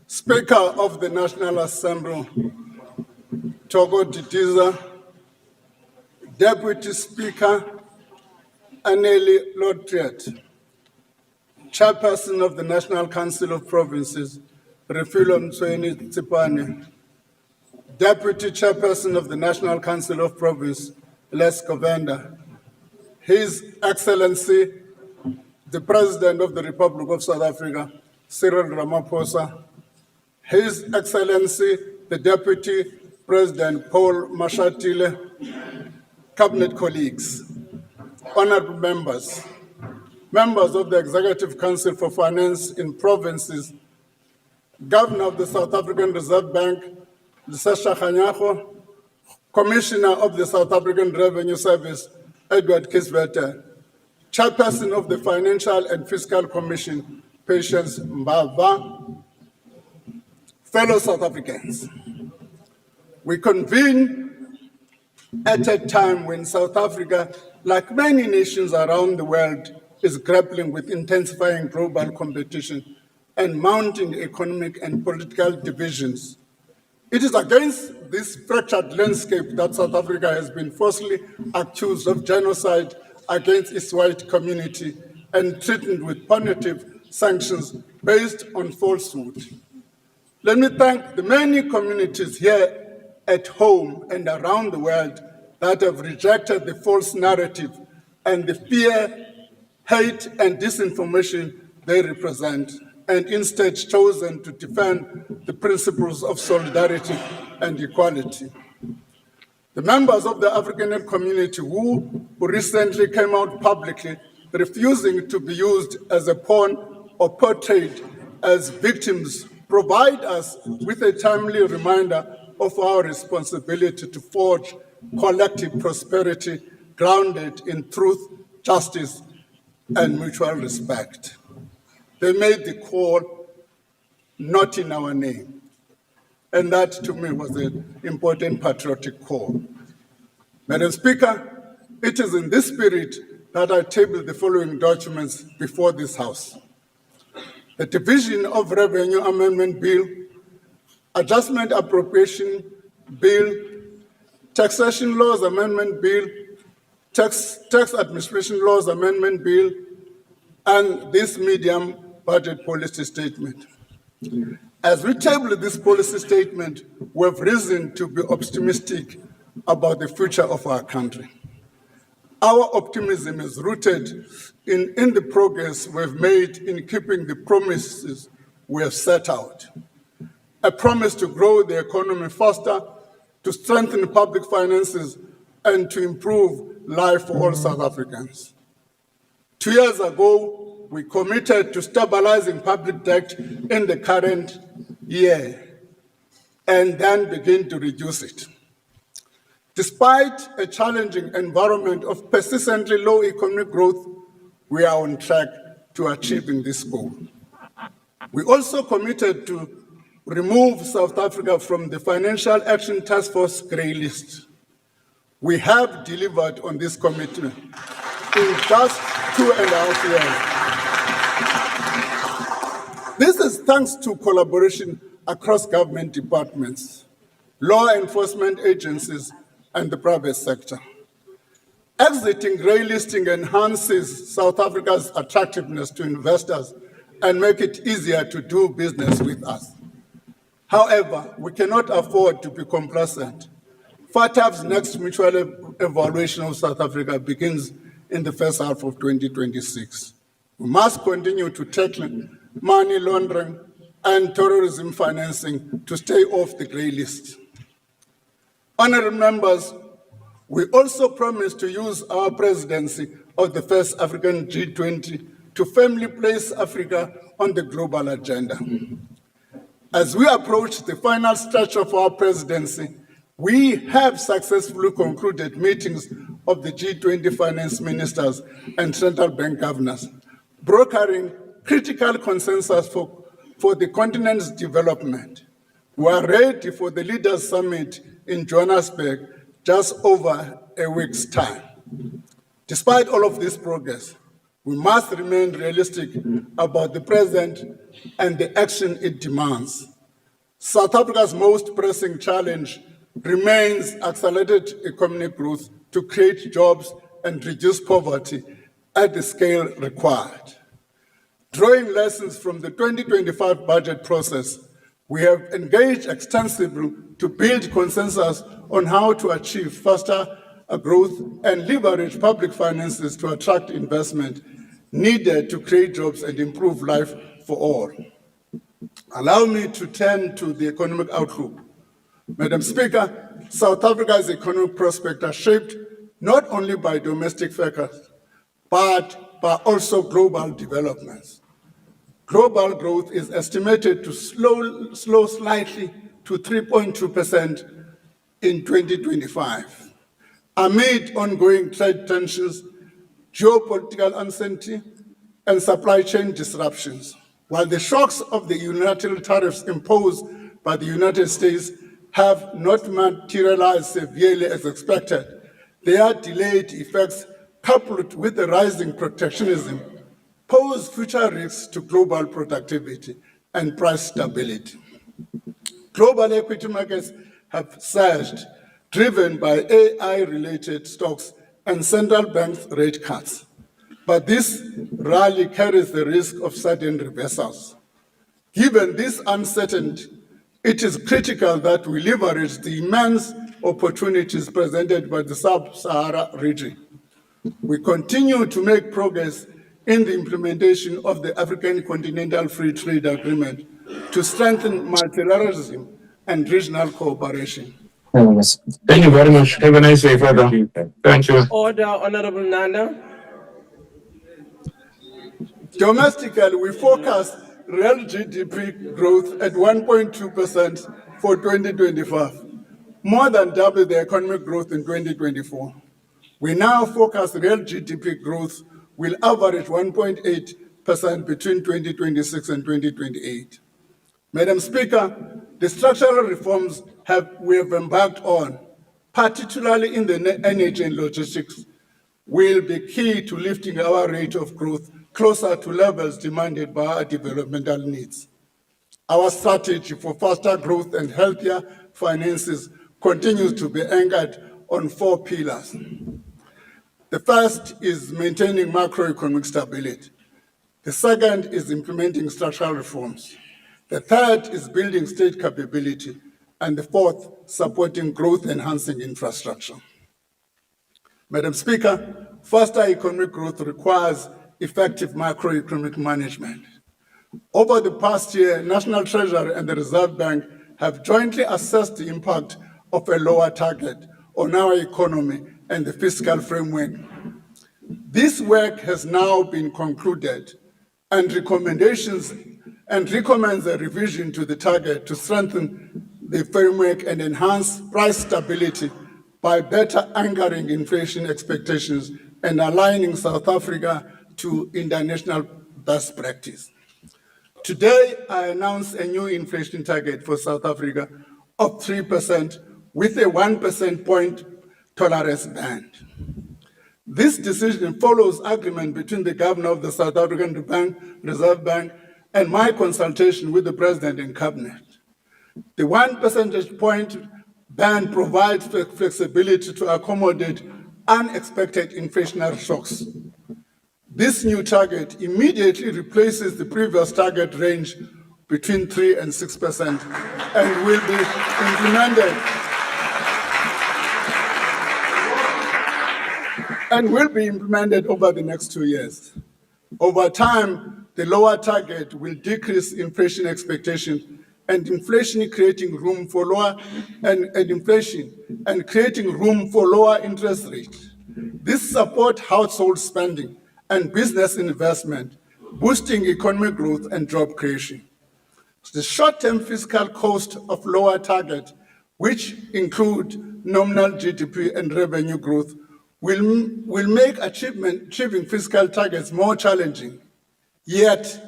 Speaker of the National Assembly, Togo Didiza, Deputy Speaker, Anneli Lodriat, Chairperson of the National Council of Provinces, Refilo Mtsweni Tsipane, Deputy Chairperson of the National Council of Province, Les Govenda, His Excellency, the President of the Republic of South Africa, Cyril Ramaphosa, His Excellency, the Deputy President Paul Mashatile, Cabinet colleagues, honorable members, members of the Executive Council for Finance in Provinces, Governor of the South African Reserve Bank, Lesesha Kganyago, Commissioner of the South African Revenue Service, Edward Kisvete, Chairperson of the Financial and Fiscal Commission, Patience Mbava, fellow South Africans. We convene at a time when South Africa, like many nations around the world, is grappling with intensifying global competition and mounting economic and political divisions. It is against this fractured landscape that South Africa has been falsely accused of genocide against its white community and threatened with punitive sanctions based on falsehood. Let me thank the many communities here at home and around the world that have rejected the false narrative and the fear, hate, and disinformation they represent, and instead chosen to defend the principles of solidarity and equality. The members of the Afrikaner community who recently came out publicly refusing to be used as a pawn or portrayed as victims provide us with a timely reminder of our responsibility to forge collective prosperity grounded in truth, justice, and mutual respect. They made the call not in our name. And that, to me, was an important patriotic call. Madam Speaker, it is in this spirit that I table the following documents before this House. The Division of Revenue Amendment Bill, Adjustment Appropriation Bill, Taxation Laws Amendment Bill, Tax Administration Laws Amendment Bill, and this medium budget policy statement. As we table this policy statement, we have reason to be optimistic about the future of our country. Our optimism is rooted in the progress we've made in keeping the promises we have set out. A promise to grow the economy faster, to strengthen public finances, and to improve life for all South Africans. 2 years ago, we committed to stabilizing public debt in the current year and then begin to reduce it. Despite a challenging environment of persistently low economic growth, we are on track to achieving this goal. We also committed to remove South Africa from the Financial Action Task Force grey list. We have delivered on this commitment in just 2.5 years. This is thanks to collaboration across government departments, law enforcement agencies, and the private sector. Exiting grey listing enhances South Africa's attractiveness to investors and make it easier to do business with us. However, we cannot afford to be complacent. FATF's next mutual evaluation of South Africa begins in the first half of 2026. We must continue to tackle money laundering and terrorism financing to stay off the grey list. Honourable members, we also promise to use our presidency of the first African G20 to firmly place Africa on the global agenda. As we approach the final stretch of our presidency, we have successfully concluded meetings of the G20 finance ministers and central bank governors, brokering critical consensus for the continent's development. We are ready for the Leaders' Summit in Johannesburg just over a week's time. Despite all of this progress, We must remain realistic about the present and the action it demands. South Africa's most pressing challenge remains accelerated economic growth to create jobs and reduce poverty at the scale required. Drawing lessons from the 2025 budget process, we have engaged extensively to build consensus on how to achieve faster growth and leverage public finances to attract investment needed to create jobs and improve life for all. Allow me to turn to the economic outlook. Madam Speaker, South Africa's economic prospects are shaped not only by domestic factors, but by also global developments. Global growth is estimated to slow slightly to 3.2% in 2025. Amid ongoing trade tensions, geopolitical uncertainty, and supply chain disruptions, while the shocks of the unilateral tariffs imposed by the United States have not materialized severely as expected, their delayed effects, coupled with the rising protectionism, pose future risks to global productivity and price stability. Global equity markets have surged, driven by AI-related stocks and central bank rate cuts. But this rally carries the risk of sudden reversals. Given this uncertainty, it is critical that we leverage the immense opportunities presented by the Sub-Sahara region. We continue to make progress in the implementation of the African Continental Free Trade Agreement to strengthen multilateralism and regional cooperation. Thank you very much. Have a nice day, Father. Thank you. Order, Honorable Nana. Domestically, we forecast real GDP growth at 1.2% for 2025, more than double the economic growth in 2024. We now forecast real GDP growth will average 1.8% between 2026 and 2028. Madam Speaker, the structural reforms we have embarked on, particularly in the energy and logistics, will be key to lifting our rate of growth closer to levels demanded by our developmental needs. Our strategy for faster growth and healthier finances continues to be anchored on 4 pillars. The first is maintaining macroeconomic stability. The second is implementing structural reforms. The third is building state capability. And the fourth, supporting growth-enhancing infrastructure. Madam Speaker, faster economic growth requires effective macroeconomic management. Over the past year, National Treasury and the Reserve Bank have jointly assessed the impact of a lower target on our economy and the fiscal framework. This work has now been concluded and recommends a revision to the target to strengthen the framework and enhance price stability by better anchoring inflation expectations and aligning South Africa to international best practice. Today, I announce a new inflation target for South Africa of 3% with a 1% point tolerance band. This decision follows agreement between the governor of the South African Reserve Bank and my consultation with the President and Cabinet. The 1 percentage point band provides flexibility to accommodate unexpected inflationary shocks. This new target immediately replaces the previous target range between 3% and 6% and will be implemented over the next 2 years. Over time, the lower target will decrease inflation expectations and creating room for lower interest rates. This supports household spending and business investment, boosting economic growth and job creation. The short-term fiscal cost of lower target, which include nominal GDP and revenue growth, will make achieving fiscal targets more challenging. Yet,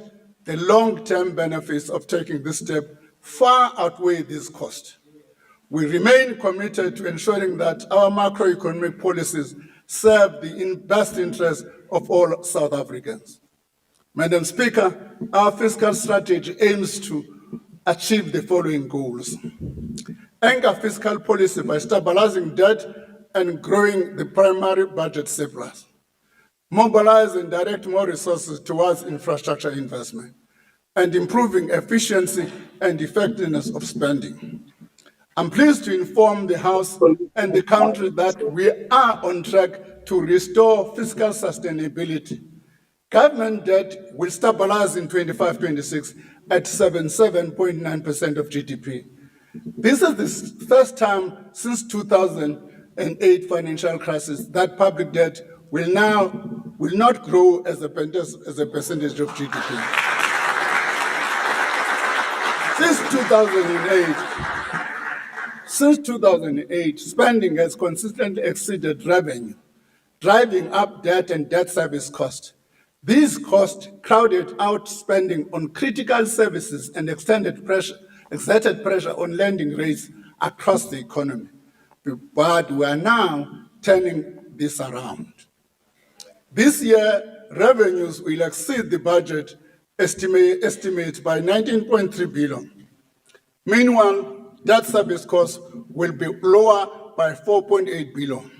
the long-term benefits of taking this step far outweigh this cost. We remain committed to ensuring that our macroeconomic policies serve the best interests of all South Africans. Madam Speaker, our fiscal strategy aims to achieve the following goals. Anchor fiscal policy by stabilizing debt and growing the primary budget surplus. Mobilize and direct more resources towards infrastructure investment and improving efficiency and effectiveness of spending. I'm pleased to inform the House and the country that we are on track to restore fiscal sustainability. Government debt will stabilize in 25-26 at 77.9% of GDP. This is the first time since 2008 financial crisis that public debt will not grow as a percentage of GDP. Since 2008, spending has consistently exceeded revenue, driving up debt and debt service costs. These costs crowded out spending on critical services and exerted pressure on lending rates across the economy. But we are now turning this around. This year, revenues will exceed the budget estimate by 19.3 billion. Meanwhile, debt service costs will be lower by 4.8 billion.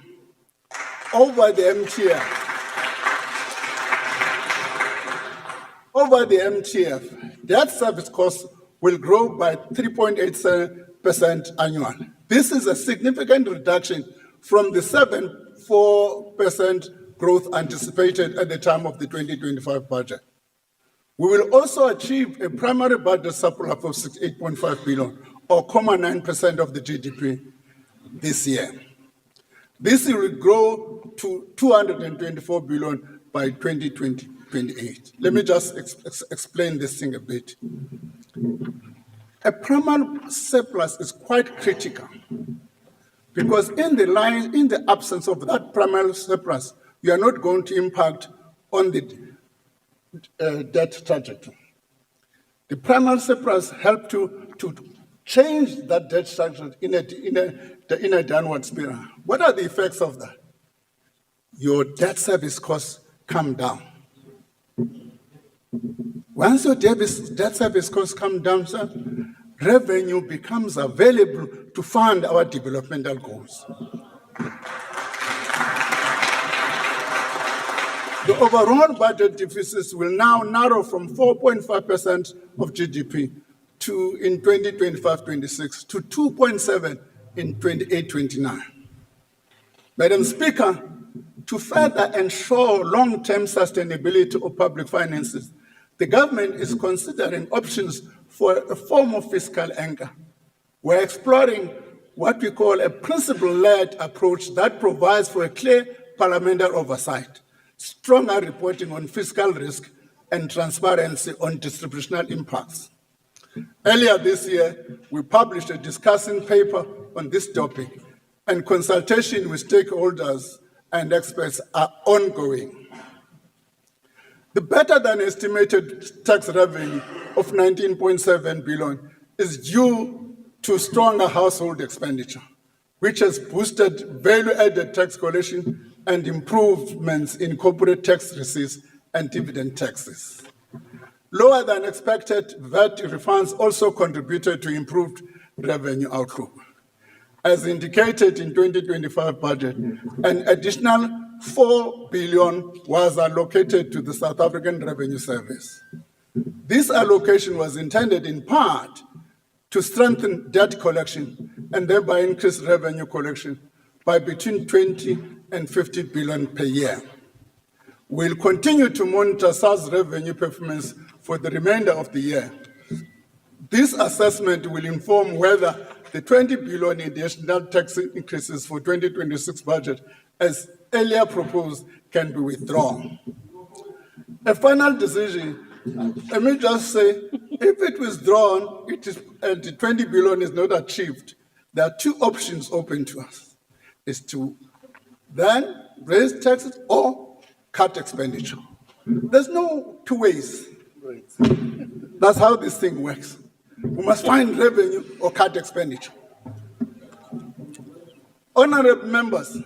Over the MTF, debt service costs will grow by 3.87% annually. This is a significant reduction from the 7.4% growth anticipated at the time of the 2025 budget. We will also achieve a primary budget surplus of 68.5 billion, or 0.9% of the GDP this year. This will grow to 224 billion by 2028. Let me just explain this thing a bit. A primary surplus is quite critical because in the absence of that primary surplus, you are not going to impact on the debt trajectory. The primary surplus help to change that debt structure in a downward spiral. What are the effects of that? Your debt service costs come down. Once your debt service costs come down, sir, revenue becomes available to fund our developmental goals. The overall budget deficits will now narrow from 4.5% of GDP in 2025-26 to 2.7% in 28-29. Madam Speaker, to further ensure long-term sustainability of public finances, the government is considering options for a form of fiscal anchor. We're exploring what we call a principle-led approach that provides for a clear parliamentary oversight, stronger reporting on fiscal risk, and transparency on distributional impacts. Earlier this year, we published a discussion paper on this topic, and consultation with stakeholders and experts are ongoing. The better than estimated tax revenue of 19.7 billion is due to stronger household expenditure, which has boosted value-added tax collection and improvements in corporate tax receipts and dividend taxes. Lower than expected VAT refunds also contributed to improved revenue outlook. As indicated in 2025 budget, an additional 4 billion was allocated to the South African Revenue Service. This allocation was intended in part to strengthen debt collection and thereby increase revenue collection by between 20 and 50 billion per year. We'll continue to monitor SARS revenue performance for the remainder of the year. This assessment will inform whether the 20 billion additional tax increases for 2026 budget, as earlier proposed, can be withdrawn. A final decision, let me just say, if it withdrawn, and the 20 billion is not achieved, there are two options open to us, is to then raise taxes or cut expenditure. There's no two ways. That's how this thing works. We must find revenue or cut expenditure. Honorable members,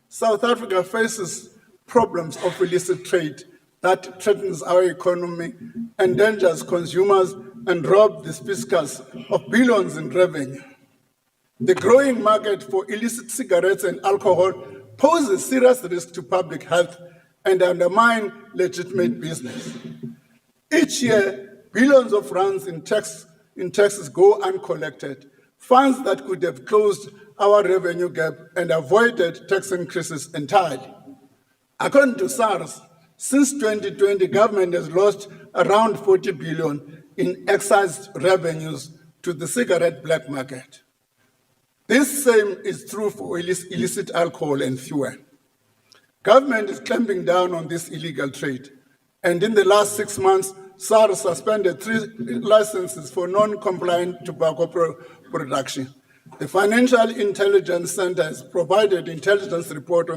South Africa faces problems of illicit trade that threatens our economy, endangers consumers, and robs the fiscus of billions in revenue. The growing market for illicit cigarettes and alcohol poses serious risk to public health and undermine legitimate business. Each year, billions of rands in taxes go uncollected, funds that could have closed our revenue gap and avoided tax increases entirely. According to SARS, since 2020, government has lost around 40 billion in excise revenues to the cigarette black market. This same is true for illicit alcohol and fuel. Government is clamping down on this illegal trade, and in the last 6 months, SARS suspended 3 licenses for non-compliant tobacco production. The Financial Intelligence Center has provided intelligence report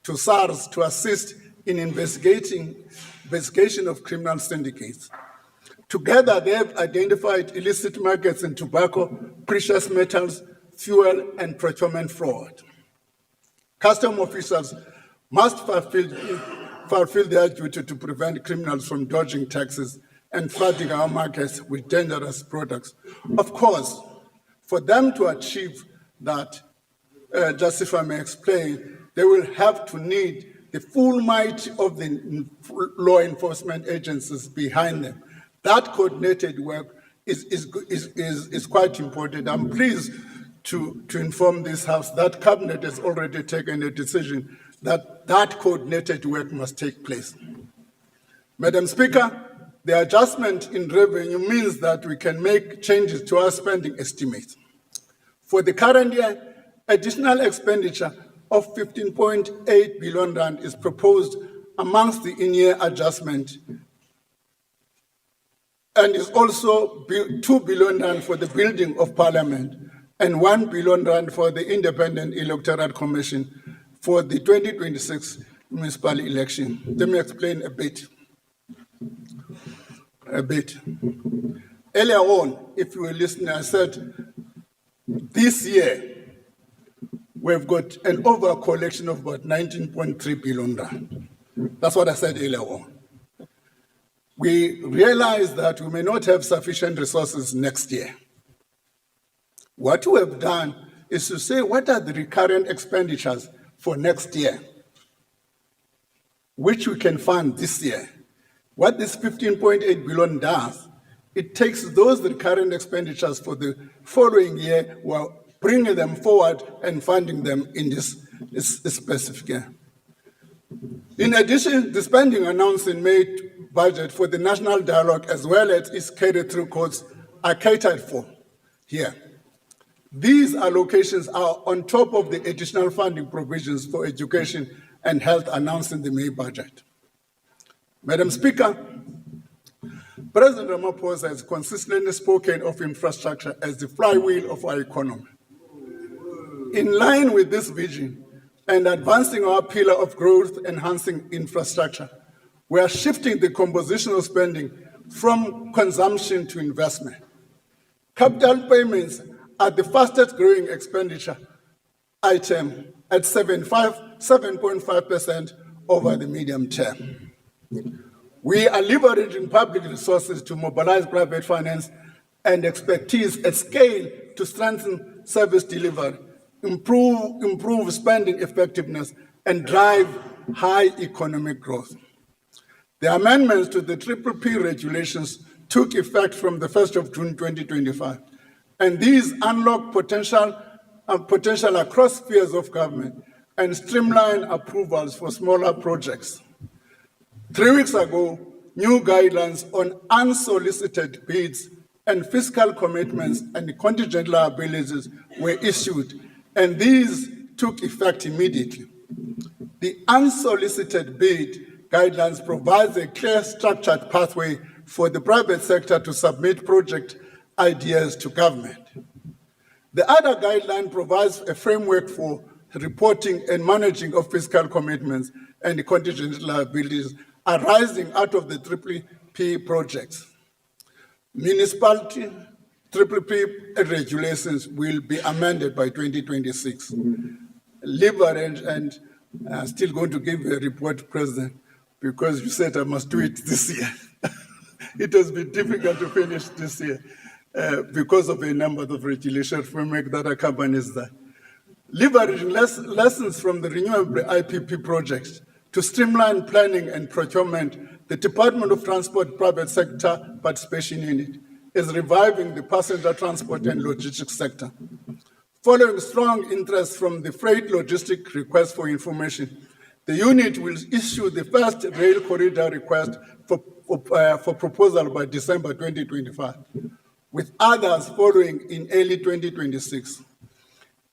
to SARS to assist in investigation of criminal syndicates. Together, they have identified illicit markets in tobacco, precious metals, fuel, and procurement fraud. Custom officials must fulfill their duty to prevent criminals from dodging taxes and flooding our markets with dangerous products. Of course, for them to achieve that, just if I may explain, they will have to need the full might of the law enforcement agencies behind them. That coordinated work is quite important. I'm pleased to inform this House that Cabinet has already taken a decision that coordinated work must take place. Madam Speaker, the adjustment in revenue means that we can make changes to our spending estimates. For the current year, additional expenditure of 15.8 billion rand is proposed amongst the in-year adjustment, and is also 2 billion rand for the building of Parliament and 1 billion rand for the Independent Electoral Commission for the 2026 municipal election. Let me explain a bit. Earlier on, if you were listening, I said this year we've got an over collection of about 19.3 billion rand. That's what I said earlier on. We realize that we may not have sufficient resources next year. What we have done is to say, what are the recurrent expenditures for next year, which we can fund this year? What this 15.8 billion does, it takes those recurrent expenditures for the following year while bringing them forward and funding them in this specific year. In addition, the spending announced in May budget for the national dialogue as well as its carry-through costs are catered for here. These allocations are on top of the additional funding provisions for education and health announced in the May budget. Madam Speaker, President Ramaphosa has consistently spoken of infrastructure as the flywheel of our economy. In line with this vision and advancing our pillar of growth enhancing infrastructure, we are shifting the composition of spending from consumption to investment. Capital payments are the fastest growing expenditure item at 7.5% over the medium term. We are leveraging public resources to mobilize private finance and expertise at scale to strengthen service delivery, improve spending effectiveness, and drive high economic growth. The amendments to the PPP regulations took effect from the 1st of June 2025, and these unlock potential across spheres of government and streamline approvals for smaller projects. 3 weeks ago, new guidelines on unsolicited bids and fiscal commitments and contingent liabilities were issued, and these took effect immediately. The unsolicited bid guidelines provides a clear structured pathway for the private sector to submit project ideas to government. The other guideline provides a framework for reporting and managing of fiscal commitments and contingent liabilities arising out of the PPP projects. Municipality PPP regulations will be amended by 2026. Leverage and I'm still going to give a report, President, because you said I must do it this year. It has been difficult to finish this year because of a number of regulatory framework that accompanies that. Leveraging lessons from the renewable IPP project to streamline planning and procurement, the Department of Transport Private Sector Participation Unit is reviving the passenger transport and logistics sector. Following strong interest from the freight logistic request for information, the unit will issue the first rail corridor request for proposal by December 2025, with others following in early 2026.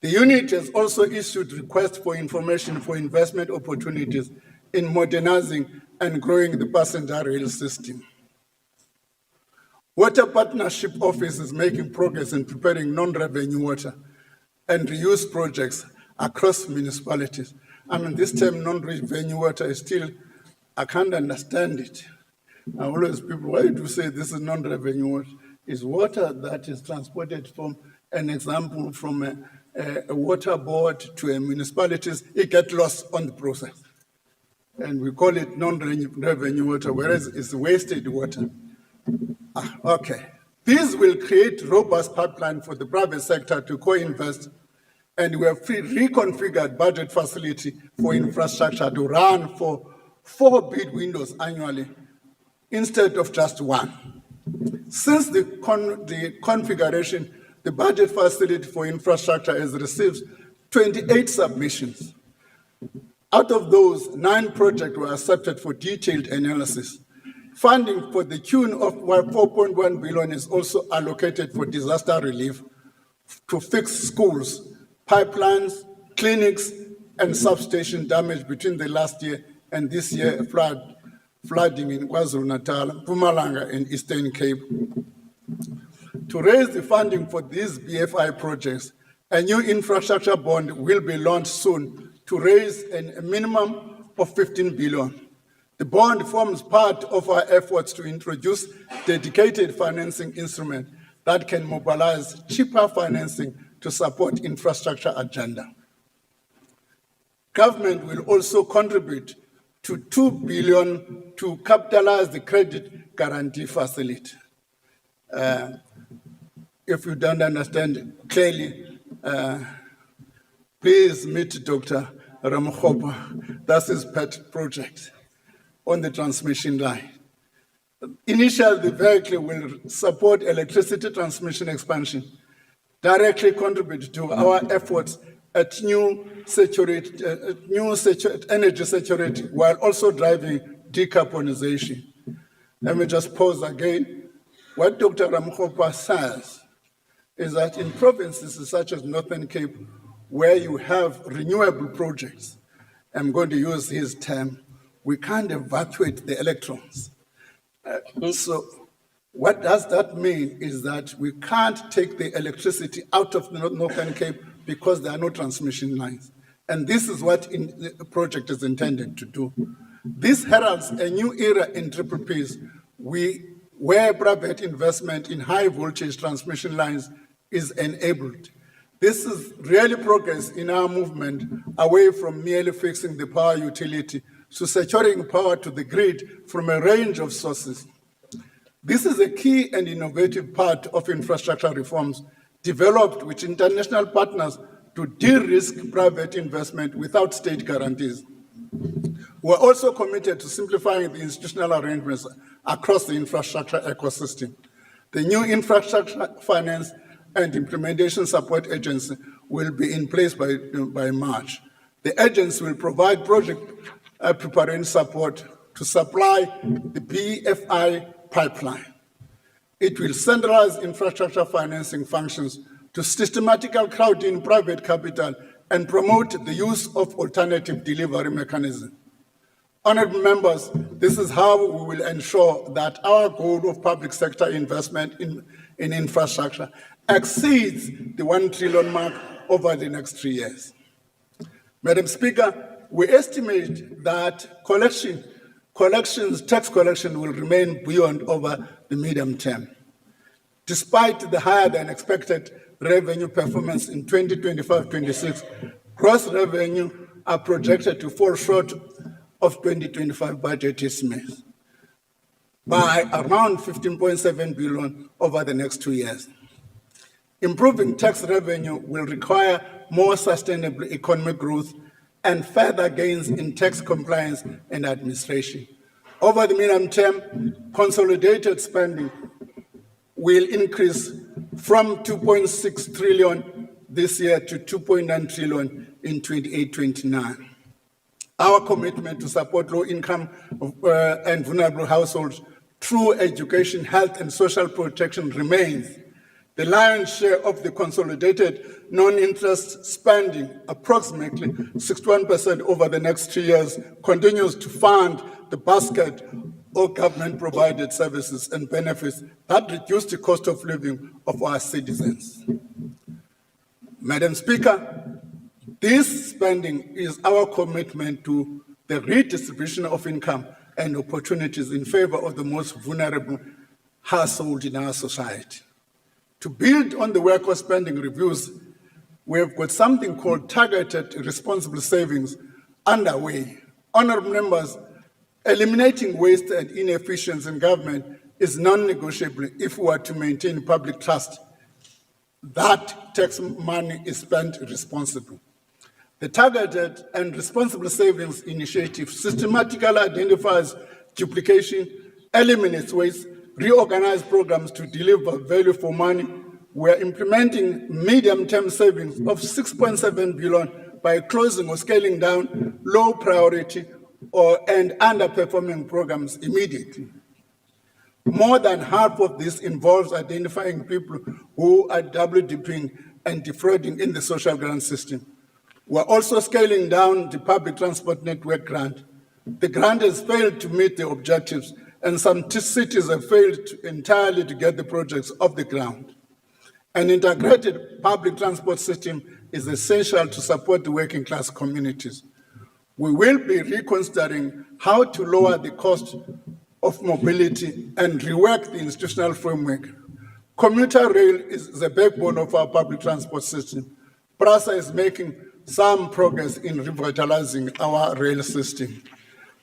The unit has also issued requests for information for investment opportunities in modernizing and growing the passenger rail system. Water Partnership Office is making progress in preparing non-revenue water and reuse projects across municipalities. I mean, this term non-revenue water is still, I can't understand it. I always people, why do you say this is non-revenue water? It's water that is transported from, an example, from a water board to a municipalities, it gets lost on the process. And we call it non-revenue water, whereas it's wasted water. Okay. These will create robust pipeline for the private sector to co-invest, and we have reconfigured budget facility for infrastructure to run for 4 bid windows annually instead of just one. Since the configuration, the budget facility for infrastructure has received 28 submissions. Out of those, 9 projects were accepted for detailed analysis. Funding for the tune of 4.1 billion is also allocated for disaster relief to fix schools, pipelines, clinics, and substation damage between the last year and this year flooding in KwaZulu-Natal, Mpumalanga, and Eastern Cape. To raise the funding for these BFI projects, a new infrastructure bond will be launched soon to raise a minimum of 15 billion. The bond forms part of our efforts to introduce dedicated financing instrument that can mobilize cheaper financing to support infrastructure agenda. Government will also contribute to 2 billion to capitalize the credit guarantee facility. If you don't understand it clearly, please meet Dr. Ramokgopa. That's his pet project on the transmission line. Initially, the vehicle will support electricity transmission expansion, directly contribute to our efforts at energy security while also driving decarbonization. Let me just pause again. What Dr. Ramokgopa says is that in provinces such as Northern Cape, where you have renewable projects, I'm going to use his term, we can't evacuate the electrons. So what does that mean is that we can't take the electricity out of the Northern Cape because there are no transmission lines. And this is what the project is intended to do. This heralds a new era in triple Ps, where private investment in high voltage transmission lines is enabled. This is really progress in our movement away from merely fixing the power utility to securing power to the grid from a range of sources. This is a key and innovative part of infrastructure reforms developed with international partners to de-risk private investment without state guarantees. We're also committed to simplifying the institutional arrangements across the infrastructure ecosystem. The new infrastructure finance and implementation support agency will be in place by March. The agency will provide project preparation support to supply the BFI pipeline. It will centralize infrastructure financing functions to systematically crowd in private capital and promote the use of alternative delivery mechanisms. Honourable members, this is how we will ensure that our goal of public sector investment in infrastructure exceeds the 1 trillion mark over the next 3 years. Madam Speaker, we estimate that tax collection will remain buoyant over the medium term. Despite the higher than expected revenue performance in 2025-26, gross revenue are projected to fall short of 2025 budget estimates by around 15.7 billion over the next 2 years. Improving tax revenue will require more sustainable economic growth and further gains in tax compliance and administration. Over the medium term, consolidated spending will increase from 2.6 trillion this year to 2.9 trillion in 28-29. Our commitment to support low-income and vulnerable households through education, health, and social protection remains. The lion's share of the consolidated non-interest spending, approximately 61% over the next 3 years, continues to fund the basket of government-provided services and benefits that reduce the cost of living of our citizens. Madam Speaker, this spending is our commitment to the redistribution of income and opportunities in favor of the most vulnerable households in our society. To build on the work of spending reviews, we have got something called targeted responsible savings underway. Honorable members, eliminating waste and inefficiency in government is non-negotiable if we are to maintain public trust that tax money is spent responsibly. The Targeted and Responsible Savings Initiative systematically identifies duplication, eliminates waste, reorganize programs to deliver value for money. We are implementing medium-term savings of 6.7 billion by closing or scaling down low priority and underperforming programs immediately. More than half of this involves identifying people who are double dipping and defrauding in the social grant system. We're also scaling down the public transport network grant. The grant has failed to meet the objectives, and some cities have failed entirely to get the projects off the ground. An integrated public transport system is essential to support the working class communities. We will be reconsidering how to lower the cost of mobility and rework the institutional framework. Commuter rail is the backbone of our public transport system. PRASA is making some progress in revitalizing our rail system.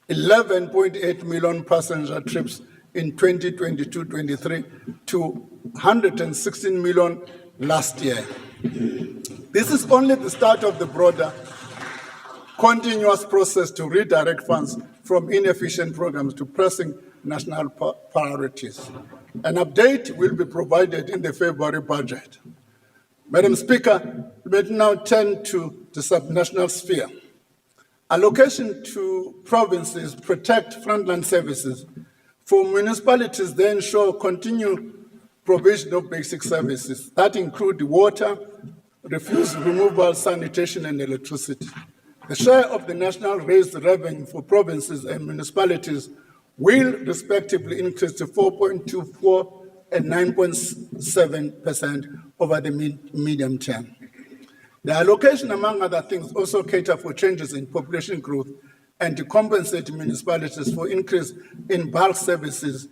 11.8 million passenger trips in 2022-23 to 116 million last year. This is only the start of the broader continuous process to redirect funds from inefficient programs to pressing national priorities. An update will be provided in the February budget. Madam Speaker, let me now turn to the subnational sphere. Allocation to provinces protect frontline services. For municipalities, they ensure continued provision of basic services that include water, refuse removal, sanitation, and electricity. The share of the national raised revenue for provinces and municipalities will respectively increase to 4.24% and 9.7% over the medium term. The allocation, among other things, also cater for changes in population growth and to compensate municipalities for increase in bulk services,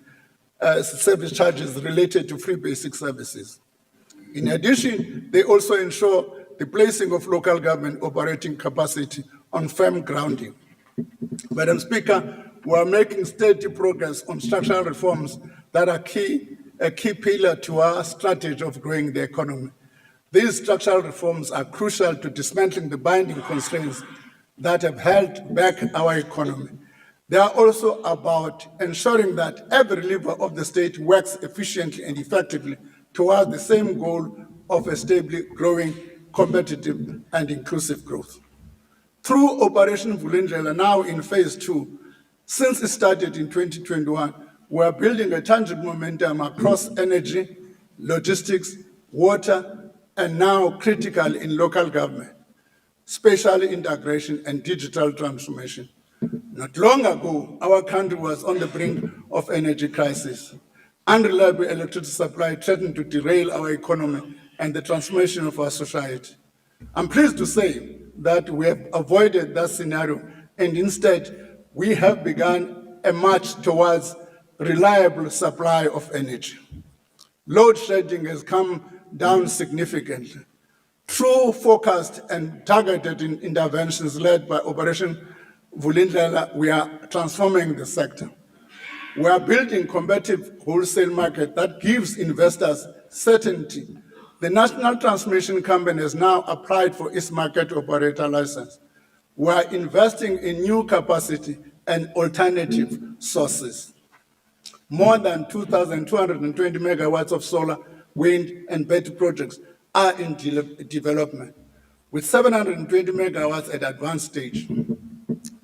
service charges related to free basic services. In addition, they also ensure the placing of local government operating capacity on firm grounding. Madam Speaker, we are making steady progress on structural reforms that are a key pillar to our strategy of growing the economy. These structural reforms are crucial to dismantling the binding constraints that have held back our economy. They are also about ensuring that every lever of the state works efficiently and effectively towards the same goal of a stably growing, competitive, and inclusive growth. Through Operation Vulindlela, now in phase 2, since it started in 2021, we are building a tangible momentum across energy, logistics, water, and now critical in local government, spatial integration, and digital transformation. Not long ago, our country was on the brink of energy crisis. Unreliable electricity supply threatened to derail our economy and the transformation of our society. I'm pleased to say that we have avoided that scenario, and instead, we have begun a march towards reliable supply of energy. Load shedding has come down significantly. Through focused and targeted interventions led by Operation Vulindlela, we are transforming the sector. We are building competitive wholesale market that gives investors certainty. The National Transmission Company has now applied for its market operator license. We are investing in new capacity and alternative sources. More than 2,220 megawatts of solar, wind, and battery projects are in development, with 720 megawatts at advanced stage.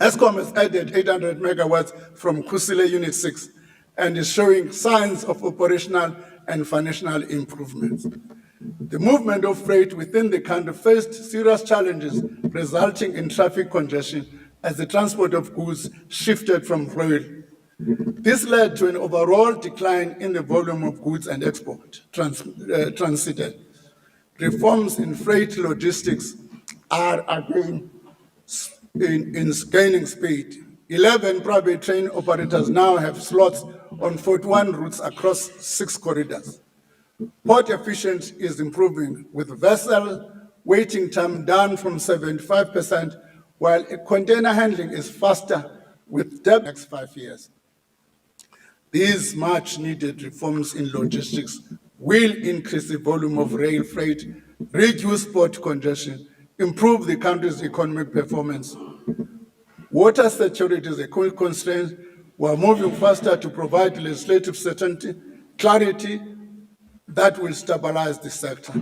Eskom has added 800 megawatts from Kusile Unit 6 and is showing signs of operational and financial improvements. The movement of freight within the country faced serious challenges, resulting in traffic congestion as the transport of goods shifted from rail. This led to an overall decline in the volume of goods and export transited. Reforms in freight logistics are again in gaining speed. 11 private train operators now have slots on 41 routes across 6 corridors. Port efficiency is improving, with vessel waiting time down from 75%, while container handling is faster with the next 5 years. These much-needed reforms in logistics will increase the volume of rail freight, reduce port congestion, improve the country's economic performance. Water security is a core constraint. We are moving faster to provide legislative certainty, clarity that will stabilize the sector.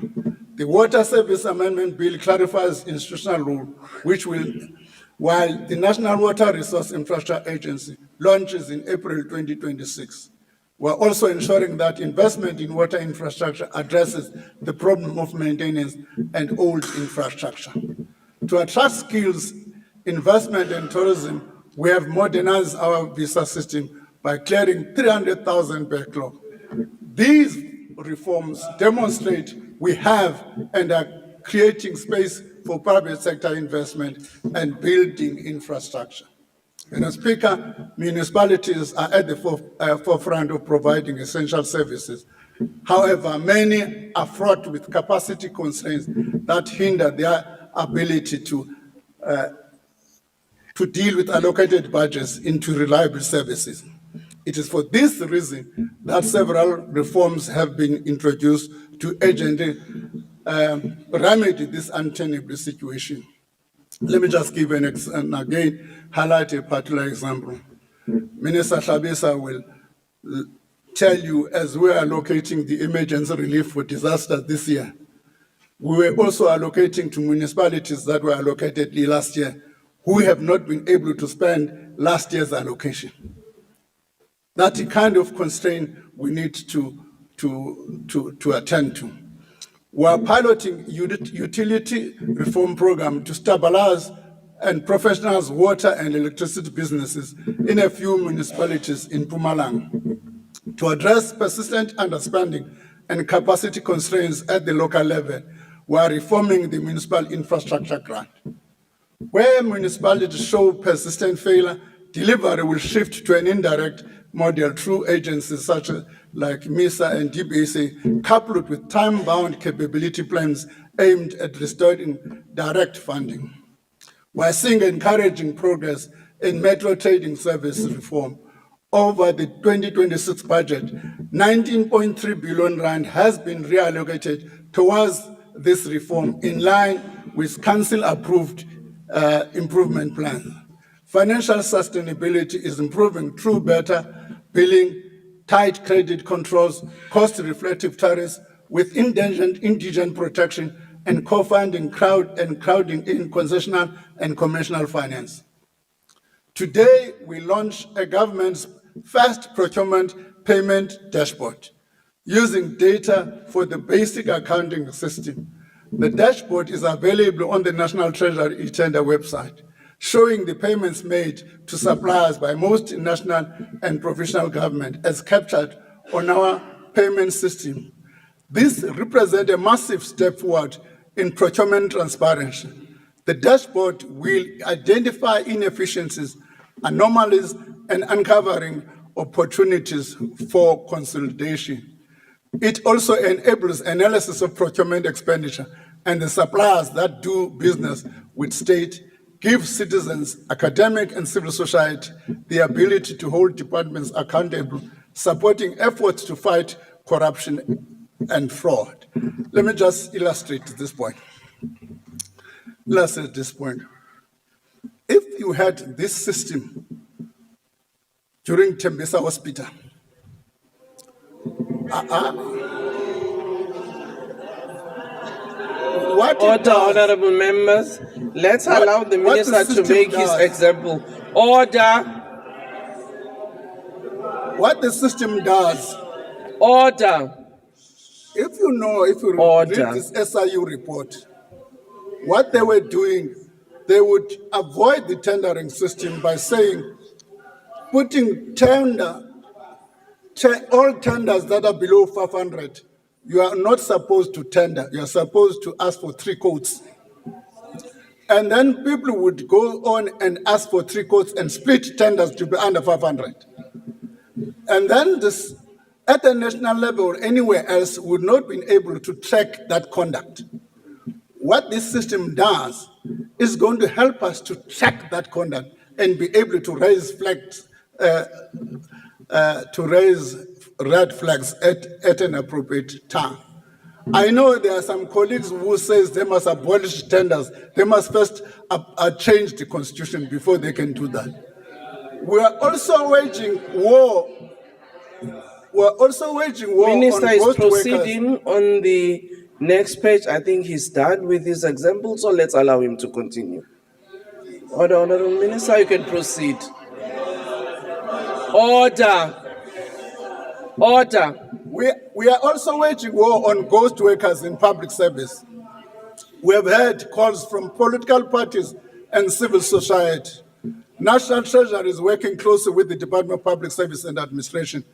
The Water Service Amendment Bill clarifies institutional rule, while the National Water Resource Infrastructure Agency launches in April 2026. We're also ensuring that investment in water infrastructure addresses the problem of maintenance and old infrastructure. To attract skills, investment, and tourism, we have modernized our visa system by clearing 300,000 backlog. These reforms demonstrate we have and are creating space for private sector investment and building infrastructure. Mr. Speaker, municipalities are at the forefront of providing essential services. However, many are fraught with capacity constraints that hinder their ability to deal with allocated budgets into reliable services. It is for this reason that several reforms have been introduced to urgently remedy this untenable situation. Let me just give and again highlight a particular example. Minister Hlabisa will tell you, as we are allocating the emergency relief for disasters this year, we were also allocating to municipalities that were allocated last year who have not been able to spend last year's allocation. That's the kind of constraint we need to attend to. We are piloting utility reform program to stabilize and professionalize water and electricity businesses in a few municipalities in Mpumalanga. To address persistent underspending and capacity constraints at the local level, we are reforming the municipal infrastructure grant. Where municipalities show persistent failure, delivery will shift to an indirect model through agencies such as like MISA and DBSA, coupled with time-bound capability plans aimed at restoring direct funding. We're seeing encouraging progress in metro trading service reform. Over the 2026 budget, 19.3 billion rand has been reallocated towards this reform in line with council-approved improvement plans. Financial sustainability is improving through better billing, tight credit controls, cost-reflective tariffs with indigent protection, and co-funding crowding in concessional and commercial finance. Today, we launch a government's first procurement payment dashboard using data for the basic accounting system. The dashboard is available on the National Treasury e-tender website, showing the payments made to suppliers by most national and provincial government as captured on our payment system. This represents a massive step forward in procurement transparency. The dashboard will identify inefficiencies, anomalies, and uncovering opportunities for consolidation. It also enables analysis of procurement expenditure and the suppliers that do business with state give citizens, academic and civil society the ability to hold departments accountable, supporting efforts to fight corruption and fraud. Let me just illustrate this point. Illustrate this point. If you had this system during Tembisa Hospital, what it Order, does, honorable members. Let's allow the what the minister to system make his does- example. Order, what the system does, order. if you Order. read this SIU report, what they were doing, they would avoid the tendering system by saying, putting all tenders that are below 500, you are not supposed to tender. You are supposed to ask for 3 quotes. And then people would go on and ask for 3 quotes and split tenders to be under 500. And then this, at the national level or anywhere else, would not be able to track that conduct. What this system does is going to help us to track that conduct and be able to raise flags, to raise red flags at an appropriate time. I know there are some colleagues who says they must abolish tenders. They must first change the constitution before they can do that. We are also waging war. We're also waging war Minister on is ghost workers. proceeding on the next page. I think he's done with his example, so let's allow him to continue. Order, honorable minister, you can proceed. Order. Order. We are also waging war on ghost workers in public service. We have heard calls from political parties and civil society. National Treasury is working closely with the Department of Public Service and Administration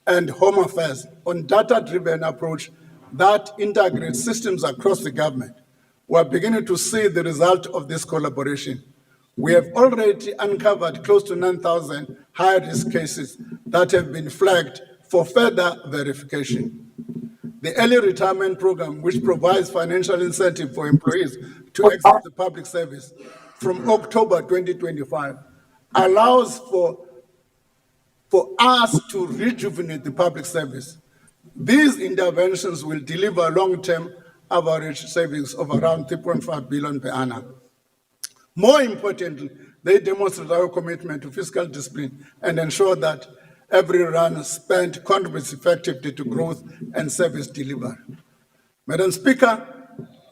and Home Affairs on data-driven approach that integrates systems across the government. We are beginning to see the result of this collaboration. We have already uncovered close to 9,000 high-risk cases that have been flagged for further verification. The early retirement program, which provides financial incentive for employees to exit the public service from October 2025, allows for us to rejuvenate the public service. These interventions will deliver long-term average savings of around 3.5 billion per annum. More importantly, they demonstrate our commitment to fiscal discipline and ensure that every rand spent contributes effectively to growth and service delivery. Madam Speaker,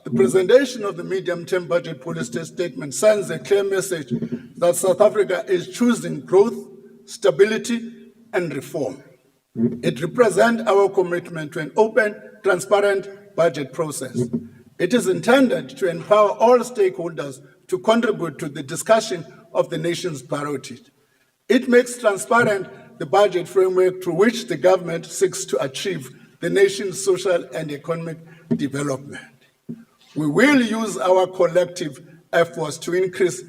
the presentation of the medium-term budget policy statement sends a clear message that South Africa is choosing growth, stability, and reform. It represents our commitment to an open, transparent budget process. It is intended to empower all stakeholders to contribute to the discussion of the nation's priorities. It makes transparent the budget framework through which the government seeks to achieve the nation's social and economic development. We will use our collective efforts to increase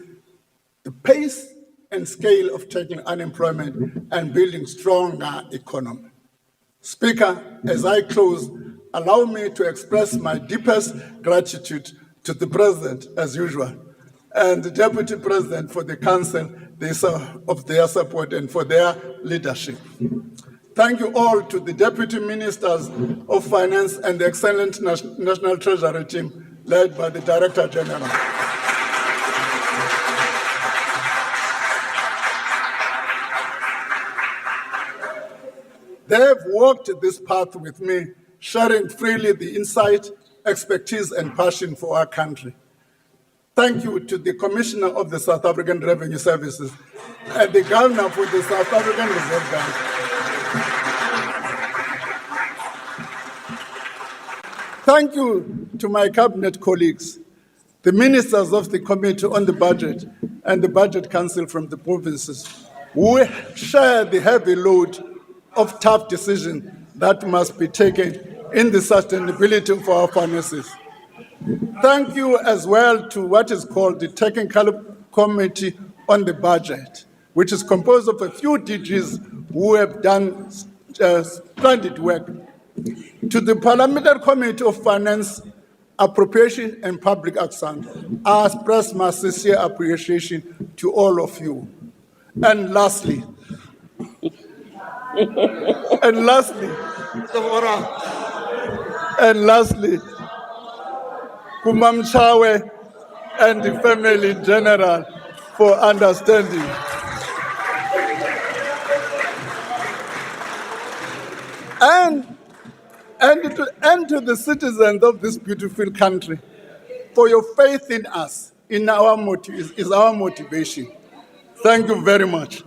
the pace and scale of tackling unemployment and building stronger economy. Speaker, as I close, allow me to express my deepest gratitude to the President, as usual, and the Deputy President for the Council of their support and for their leadership. Thank you all to the Deputy Ministers of Finance and the excellent National Treasury team led by the Director General. They have walked this path with me, sharing freely the insight, expertise, and passion for our country. Thank you to the Commissioner of the South African Revenue Services and the Governor for the South African Reserve Bank. Thank you to my cabinet colleagues, the ministers of the Committee on the Budget and the Budget Council from the provinces, who share the heavy load of tough decisions that must be taken in the sustainability of our finances. Thank you as well to what is called the Technical Committee on the Budget, which is composed of a few DGs who have done splendid work. To the Parliamentary Committee of Finance, appropriation, and public action. I express my sincere appreciation to all of you. And lastly, Kumam Chawe and the family in general for understanding. And to the citizens of this beautiful country, for your faith in us, is our motivation. Thank you very much.